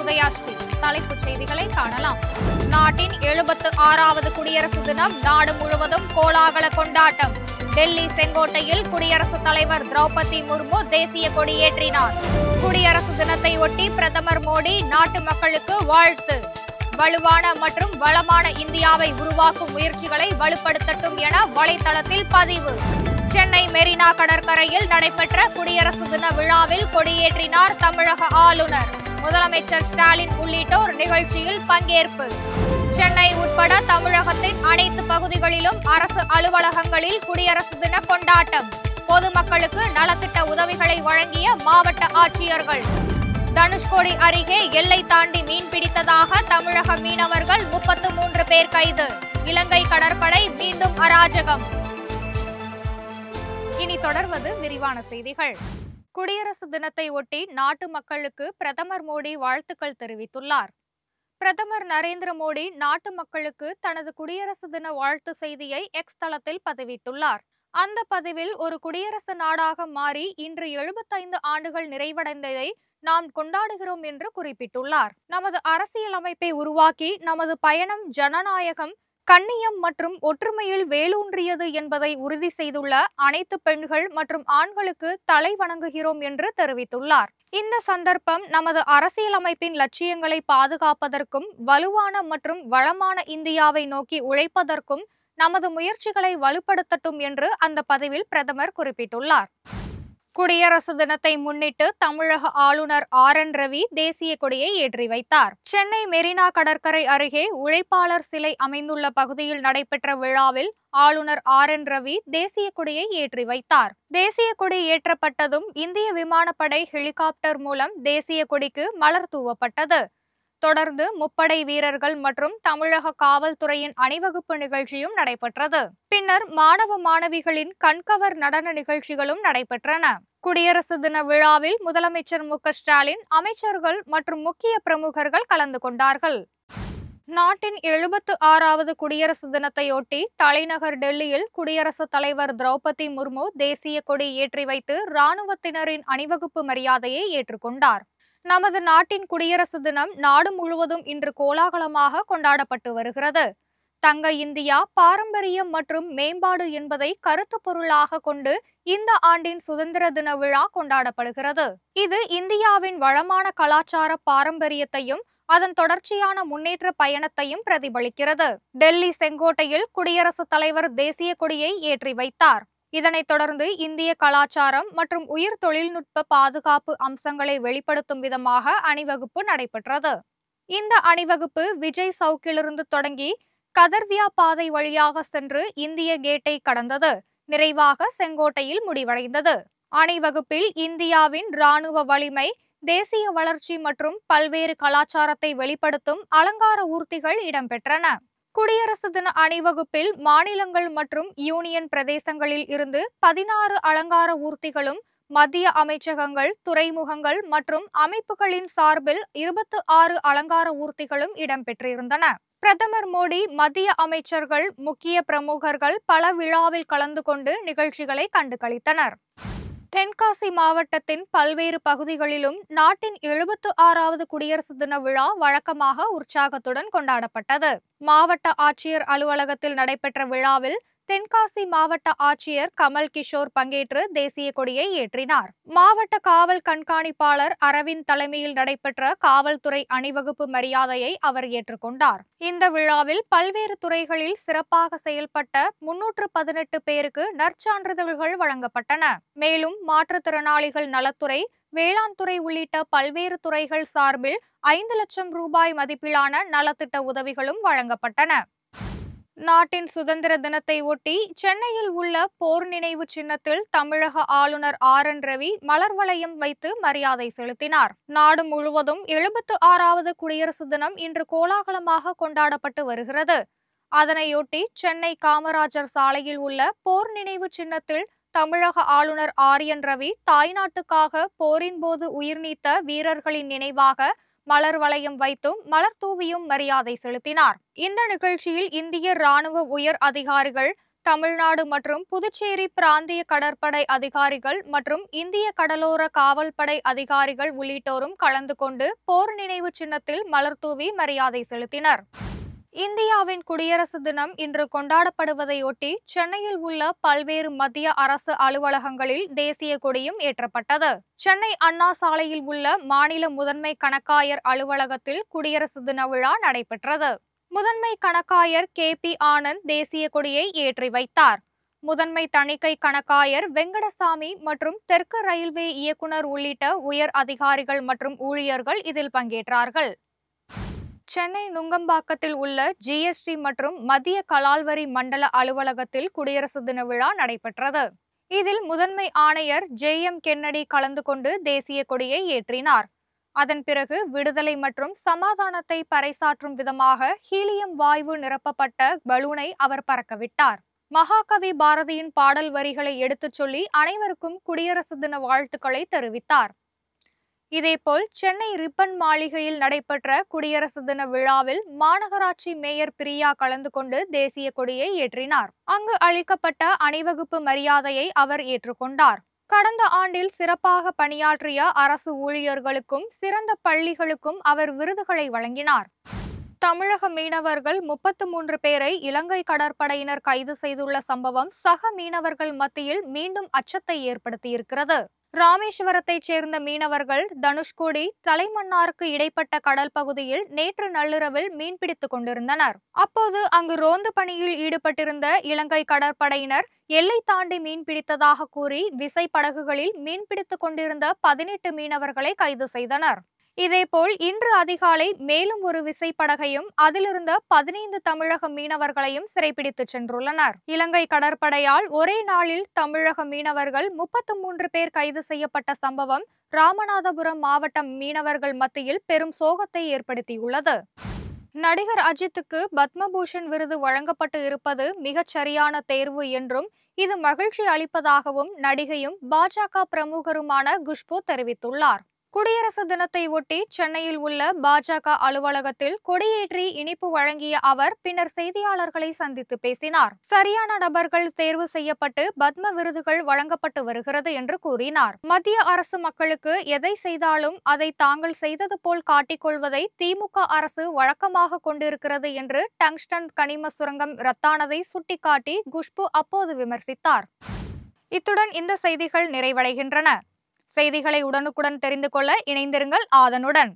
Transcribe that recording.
உதயாஸ்ரீ. தலைப்புச் செய்திகளை காணலாம். நாட்டின் 76வது குடியரசு தினம் நாடு முழுவதும் கோலாகல கொண்டாட்டம். டெல்லி செங்கோட்டையில் குடியரசுத் தலைவர் திரௌபதி முர்மு தேசிய கொடியேற்றினார். குடியரசு தினத்தை ஒட்டி பிரதமர் மோடி நாட்டு மக்களுக்கு வாழ்த்து. வலுவான மற்றும் வளமான இந்தியாவை உருவாக்கும் முயற்சிகளை வலுப்படுத்தட்டும் என வலைதளத்தில் பதிவு. சென்னை மெரினா கடற்கரையில் நடைபெற்ற குடியரசு தின விழாவில் கொடியேற்றினார் தமிழக ஆளுநர். முதலமைச்சர் ஸ்டாலின் உள்ளிட்டோர் நிகழ்ச்சியில் பங்கேற்பு. சென்னை உட்பட தமிழகத்தின் அனைத்து பகுதிகளிலும் அரசு அலுவலகங்களில் குடியரசு தின கொண்டாட்டம். பொதுமக்களுக்கு நலத்திட்ட உதவிகளை வழங்கிய மாவட்ட ஆட்சியர்கள். தனுஷ்கோடி அருகே எல்லை தாண்டி மீன் பிடித்ததாக தமிழக மீனவர்கள் 33 பேர் கைது. இலங்கை கடற்படை மீண்டும் அராஜகம். இனி தொடர்வது விரிவான செய்திகள். குடியரசு தினத்தை ஒட்டி நாட்டு மக்களுக்கு பிரதமர் மோடி வாழ்த்துக்கள் தெரிவித்துள்ளார். பிரதமர் நரேந்திர மோடி நாட்டு மக்களுக்கு தனது குடியரசு தின வாழ்த்து செய்தியை எக்ஸ் தளத்தில் பதிவிட்டுள்ளார். அந்த பதிவில் ஒரு குடியரசு நாடாக மாறி இன்று 75 ஆண்டுகள் நிறைவடைந்ததை நாம் கொண்டாடுகிறோம் என்று குறிப்பிட்டுள்ளார். நமது அரசியலமைப்பை உருவாக்கி நமது பயணம் ஜனநாயகம், கண்ணியம் மற்றும் ஒற்றுமையில் வேரூன்றியது என்பதை உறுதி செய்துள்ள அனைத்து பெண்கள் மற்றும் ஆண்களுக்கு தலை வணங்குகிறோம் என்று தெரிவித்துள்ளார். இந்த சந்தர்ப்பம் நமது அரசியலமைப்பின் லட்சியங்களை பாதுகாப்பதற்கும் வலுவான மற்றும் வளமான இந்தியாவை நோக்கி உழைப்பதற்கும் நமது முயற்சிகளை வலுப்படுத்தட்டும் என்று அந்த பதிவில் பிரதமர் குறிப்பிட்டுள்ளார். குடியரசு தினத்தை முன்னிட்டு தமிழக ஆளுநர் RN ரவி தேசிய கொடியை ஏற்றி வைத்தார். சென்னை மெரினா கடற்கரை அருகே உழைப்பாளர் சிலை அமைந்துள்ள பகுதியில் நடைபெற்ற விழாவில் ஆளுநர் RN ரவி தேசிய கொடியை ஏற்றி வைத்தார். தேசிய கொடி ஏற்றப்பட்டதும் இந்திய விமானப்படை ஹெலிகாப்டர் மூலம் தேசிய கொடிக்கு மலர் தூவப்பட்டது. தொடர்ந்து முப்படை வீரர்கள் மற்றும் தமிழக காவல்துறையின் அணிவகுப்பு நிகழ்ச்சியும் நடைபெற்றது. பின்னர் மாணவ மாணவிகளின் கண்கவர் நடன நிகழ்ச்சிகளும் நடைபெற்றன. குடியரசு தின விழாவில் முதலமைச்சர் மு க ஸ்டாலின், அமைச்சர்கள் மற்றும் முக்கிய பிரமுகர்கள் கலந்து கொண்டார்கள். நாட்டின் 76வது குடியரசு தினத்தையொட்டி தலைநகர் டெல்லியில் குடியரசுத் தலைவர் திரௌபதி முர்மு தேசிய கொடி ஏற்றி வைத்து இராணுவத்தினரின் அணிவகுப்பு மரியாதையை ஏற்றுக்கொண்டார். நமது நாட்டின் குடியரசு தினம் நாடு முழுவதும் இன்று கோலாகலமாக கொண்டாடப்பட்டு வருகிறது. தங்க இந்தியா, பாரம்பரியம் மற்றும் மேம்பாடு என்பதை கருத்து பொருளாக கொண்டு இந்த ஆண்டின் சுதந்திர தின விழா கொண்டாடப்படுகிறது. இது இந்தியாவின் வளமான கலாச்சார பாரம்பரியத்தையும் அதன் தொடர்ச்சியான முன்னேற்ற பயணத்தையும் பிரதிபலிக்கிறது. டெல்லி செங்கோட்டையில் குடியரசுத் தலைவர் தேசிய கொடியை ஏற்றி வைத்தார். இதனைத் தொடர்ந்து இந்திய கலாச்சாரம் மற்றும் உயர் தொழில்நுட்ப பாதுகாப்பு அம்சங்களை வெளிப்படுத்தும் விதமாக அணிவகுப்பு நடைபெற்றது. இந்த அணிவகுப்பு விஜய் சவுக்கிலிருந்து தொடங்கி கதர்வியா பாதை வழியாக சென்று இந்திய கேட்டை கடந்தது. நிறைவாக செங்கோட்டையில் முடிவடைந்தது. அணிவகுப்பில் இந்தியாவின் இராணுவ வலிமை, தேசிய வளர்ச்சி மற்றும் பல்வேறு கலாச்சாரத்தை வெளிப்படுத்தும் அலங்கார ஊர்திகள் இடம்பெற்றன. குடியரசு தின அணிவகுப்பில் மாநிலங்கள் மற்றும் யூனியன் பிரதேசங்களில் இருந்து 16 அலங்கார ஊர்திகளும், மத்திய அமைச்சகங்கள், துறைமுகங்கள் மற்றும் அமைப்புகளின் சார்பில் 26 அலங்கார ஊர்திகளும் இடம்பெற்றிருந்தன. பிரதமர் மோடி, மத்திய அமைச்சர்கள், முக்கிய பிரமுகர்கள் பல விழாவில் கலந்து கொண்டு நிகழ்ச்சிகளை கண்டு களித்தனர். தென்காசி மாவட்டத்தின் பல்வேறு பகுதிகளிலும் நாட்டின் 76வது குடியரசு தின விழா வழக்கமாக உற்சாகத்துடன் கொண்டாடப்பட்டது. மாவட்ட ஆட்சியர் அலுவலகத்தில் நடைபெற்ற விழாவில் தென்காசி மாவட்ட ஆட்சியர் கமல் கிஷோர் பங்கேற்று தேசிய கொடியை ஏற்றினார். மாவட்ட காவல் கண்காணிப்பாளர் அரவிந்த் தலைமையில் நடைபெற்ற காவல்துறை அணிவகுப்பு மரியாதையை அவர் ஏற்றுக்கொண்டார். இந்த விழாவில் பல்வேறு துறைகளில் சிறப்பாக செயல்பட்ட 318 பேருக்கு நற்சான்றிதழ்கள் வழங்கப்பட்டன. மேலும் மாற்றுத்திறனாளிகள் நலத்துறை, வேளாண் துறை உள்ளிட்ட பல்வேறு துறைகள் சார்பில் 5 லட்சம் ரூபாய் மதிப்பிலான நலத்திட்ட உதவிகளும் வழங்கப்பட்டன. நாட்டின் சுதந்திர தினத்தை ஒட்டி சென்னையில் உள்ள போர் நினைவு சின்னத்தில் தமிழக ஆளுநர் RN ரவி மலர் வளையம் வைத்து மரியாதை செலுத்தினார். நாடு முழுவதும் 76வது குடியரசு தினம் இன்று கோலாகலமாக கொண்டாடப்பட்டு வருகிறது. அதனையொட்டி சென்னை காமராஜர் சாலையில் உள்ள போர் நினைவு சின்னத்தில் தமிழக ஆளுநர் RN ரவி தாய்நாட்டுக்காக போரின் போது உயிர் நீத்த வீரர்களின் நினைவாக மலர் வளையம் வைத்தும் மலர் தூவியும் மரியாதை செலுத்தினார். இந்த நிகழ்ச்சியில் இந்திய ராணுவ உயர் அதிகாரிகள், தமிழ்நாடு மற்றும் புதுச்சேரி பிராந்திய கடற்படை அதிகாரிகள் மற்றும் இந்திய கடலோர காவல்படை அதிகாரிகள் உள்ளிட்டோரும் கலந்து கொண்டு போர் நினைவு சின்னத்தில் மலர்தூவி மரியாதை செலுத்தினர். இந்தியாவின் குடியரசு தினம் இன்று கொண்டாடப்படுவதையொட்டி சென்னையில் உள்ள பல்வேறு மத்திய அரசு அலுவலகங்களில் தேசிய கொடியும் ஏற்றப்பட்டது. சென்னை அண்ணா சாலையில் உள்ள மாநில முதன்மை கணக்காயர் அலுவலகத்தில் குடியரசு தின விழா நடைபெற்றது. முதன்மை கணக்காயர் KP ஆனந்த் தேசிய கொடியை ஏற்றி வைத்தார். முதன்மை தணிக்கை கணக்காயர் வெங்கடசாமி மற்றும் தெற்கு ரயில்வே இயக்குனர் உள்ளிட்ட உயர் அதிகாரிகள் மற்றும் ஊழியர்கள் இதில் பங்கேற்றார்கள். சென்னை நுங்கம்பாக்கத்தில் உள்ள GST மற்றும் மத்திய கலால்வரி மண்டல அலுவலகத்தில் குடியரசு தின விழா நடைபெற்றது. இதில் முதன்மை ஆணையர் JM கென்னடி கலந்து கொண்டு தேசிய கொடியை ஏற்றினார். அதன் பிறகு விடுதலை மற்றும் சமாதானத்தை பறைசாற்றும் விதமாக ஹீலியம் வாயு நிரப்பப்பட்ட பலூனை அவர் பறக்கவிட்டார். மகாகவி பாரதியின் பாடல் வரிகளை எடுத்துச் சொல்லி அனைவருக்கும் குடியரசு தின வாழ்த்துக்களை தெரிவித்தார். இதேபோல் சென்னை ரிப்பன் மாளிகையில் நடைபெற்ற குடியரசு தின விழாவில் மாநகராட்சி மேயர் பிரியா கலந்து கொண்டு தேசிய கொடியை ஏற்றினார். அங்கு அளிக்கப்பட்ட அணிவகுப்பு மரியாதையை அவர் ஏற்றுக்கொண்டார். கடந்த ஆண்டில் சிறப்பாக பணியாற்றிய அரசு ஊழியர்களுக்கும் சிறந்த பள்ளிகளுக்கும் அவர் விருதுகளை வழங்கினார். தமிழக மீனவர்கள் 33 பேரை இலங்கை கடற்படையினர் கைது செய்துள்ள சம்பவம் சக மீனவர்கள் மத்தியில் மீண்டும் அச்சத்தை ஏற்படுத்தியிருக்கிறது. ராமேஸ்வரத்தைச் சேர்ந்த மீனவர்கள் தனுஷ்கோடி தலைமன்னாருக்கு இடைப்பட்ட கடல் பகுதியில் நேற்று நள்ளிரவில் மீன்பிடித்துக் கொண்டிருந்தனர். அப்போது அங்கு ரோந்து பணியில் ஈடுபட்டிருந்த இலங்கை கடற்படையினர் எல்லை தாண்டி மீன்பிடித்ததாக கூறி விசைப்படகுகளில் மீன்பிடித்துக் கொண்டிருந்த 18 மீனவர்களை கைது செய்தனர். இதேபோல் இன்று அதிகாலை மேலும் ஒரு விசைப்படகையும் அதிலிருந்த 15 தமிழக மீனவர்களையும் சிறைப்பிடித்துச் சென்றுள்ளனர். இலங்கை கடற்படையால் ஒரே நாளில் தமிழக மீனவர்கள் 33 பேர் கைது செய்யப்பட்ட சம்பவம் ராமநாதபுரம் மாவட்ட மீனவர்கள் மத்தியில் பெரும் சோகத்தை ஏற்படுத்தியுள்ளது. நடிகர் அஜித்துக்கு பத்மபூஷன் விருது வழங்கப்பட்டு இருப்பது மிகச் சரியான தேர்வு என்றும் இது மகிழ்ச்சி அளிப்பதாகவும் நடிகையும் பாஜக பிரமுகருமான குஷ்பு தெரிவித்துள்ளார். குடியரசு தினத்தை ஒட்டி சென்னையில் உள்ள பாஜக அலுவலகத்தில் கொடியேற்றி இனிப்பு வழங்கிய அவர் பின்னர் செய்தியாளர்களை சந்தித்து பேசினார். சரியான நபர்கள் தேர்வு செய்யப்பட்டு பத்ம விருதுகள் வழங்கப்பட்டு வருகிறது என்று கூறினார். மத்திய அரசு மக்களுக்கு எதை செய்தாலும் அதை தாங்கள் செய்தது போல் காட்டிக்கொள்வதை திமுக அரசு வழக்கமாக கொண்டிருக்கிறது என்று டங்ஸ்டன் கனிம சுரங்கம் ரத்தானதை சுட்டிக்காட்டி குஷ்பு அப்போது விமர்சித்தார். இத்துடன் இந்த செய்திகள் நிறைவடைகின்றன. செய்திகளை உடனுக்குடன் தெரிந்து கொள்ள இணைந்திருங்கள் ஆதனுடன்.